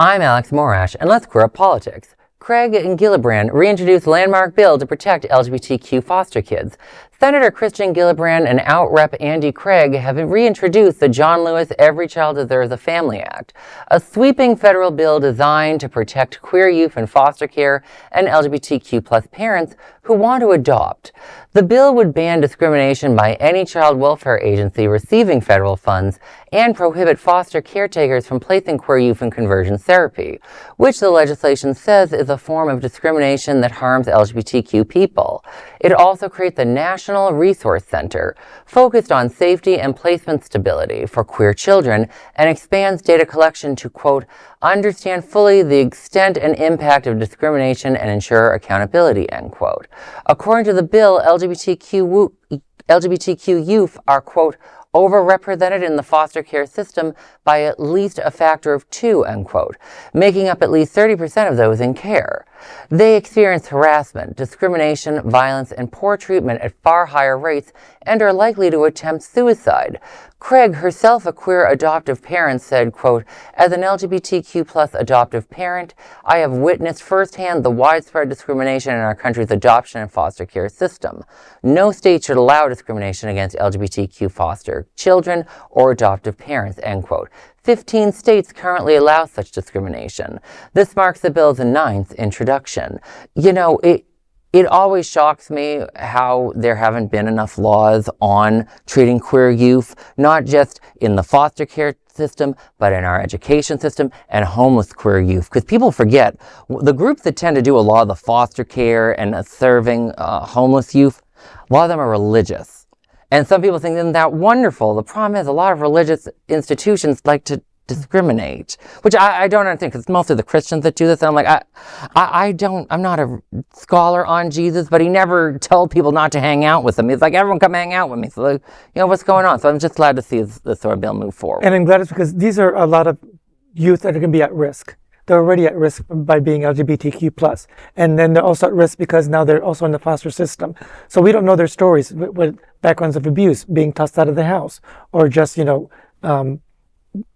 I'm Alex Morash, and let's queer up politics. Craig and Gillibrand reintroduced landmark bill to protect LGBTQ foster kids. Senator Kirsten Gillibrand and Out-Rep Angie Craig have reintroduced the John Lewis Every Child Deserves a Family Act, a sweeping federal bill designed to protect queer youth in foster care and LGBTQ+ parents who want to adopt. The bill would ban discrimination by any child welfare agency receiving federal funds and prohibit foster caretakers from placing queer youth in conversion therapy, which the legislation says is a form of discrimination that harms LGBTQ people. It also creates a national resource center focused on safety and placement stability for queer children and expands data collection to, quote, understand fully the extent and impact of discrimination and ensure accountability, end quote. According to the bill, LGBTQ youth are, quote, overrepresented in the foster care system by at least a factor of 2, end quote, making up at least 30% of those in care. They experience harassment, discrimination, violence, and poor treatment at far higher rates and are likely to attempt suicide. Craig, herself a queer adoptive parent, said, quote, as an LGBTQ+ adoptive parent, I have witnessed firsthand the widespread discrimination in our country's adoption and foster care system. No state should allow discrimination against LGBTQ foster children or adoptive parents, end quote. 15 states currently allow such discrimination. This marks the bill's 9th introduction. You know, it always shocks me how there haven't been enough laws on treating queer youth, not just in the foster care system, but in our education system and homeless queer youth. Because people forget, the groups that tend to do a lot of the foster care and serving homeless youth, a lot of them are religious. And some people think, isn't that wonderful? The problem is a lot of religious institutions like to discriminate, which I don't understand, because it's mostly the Christians that do this. And I'm like, I'm not a scholar on Jesus, but he never told people not to hang out with him. He's like, everyone come hang out with me. So, like, you know, what's going on? So I'm just glad to see this sort of bill move forward. And I'm glad it's because these are a lot of youth that are going to be at risk. They're already at risk by being LGBTQ+. And then they're also at risk because now they're also in the foster system. So we don't know their stories with backgrounds of abuse, being tossed out of the house, or just,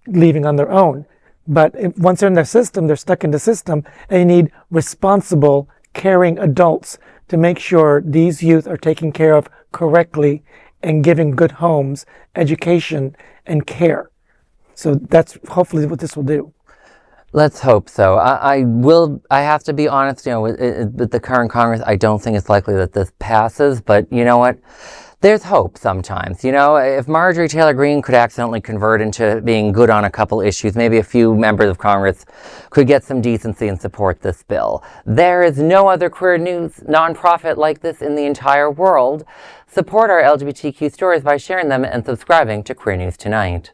leaving on their own. But once they're in the system, they're stuck in the system, and you need responsible, caring adults to make sure these youth are taken care of correctly and given good homes, education, and care. So that's hopefully what this will do. Let's hope so. I have to be honest, with the current Congress, I don't think it's likely that this passes, but you know what? There's hope sometimes. If Marjorie Taylor Greene could accidentally convert into being good on a couple issues, maybe a few members of Congress could get some decency and support this bill. There is no other queer news nonprofit like this in the entire world. Support our LGBTQ stories by sharing them and subscribing to Queer News Tonight.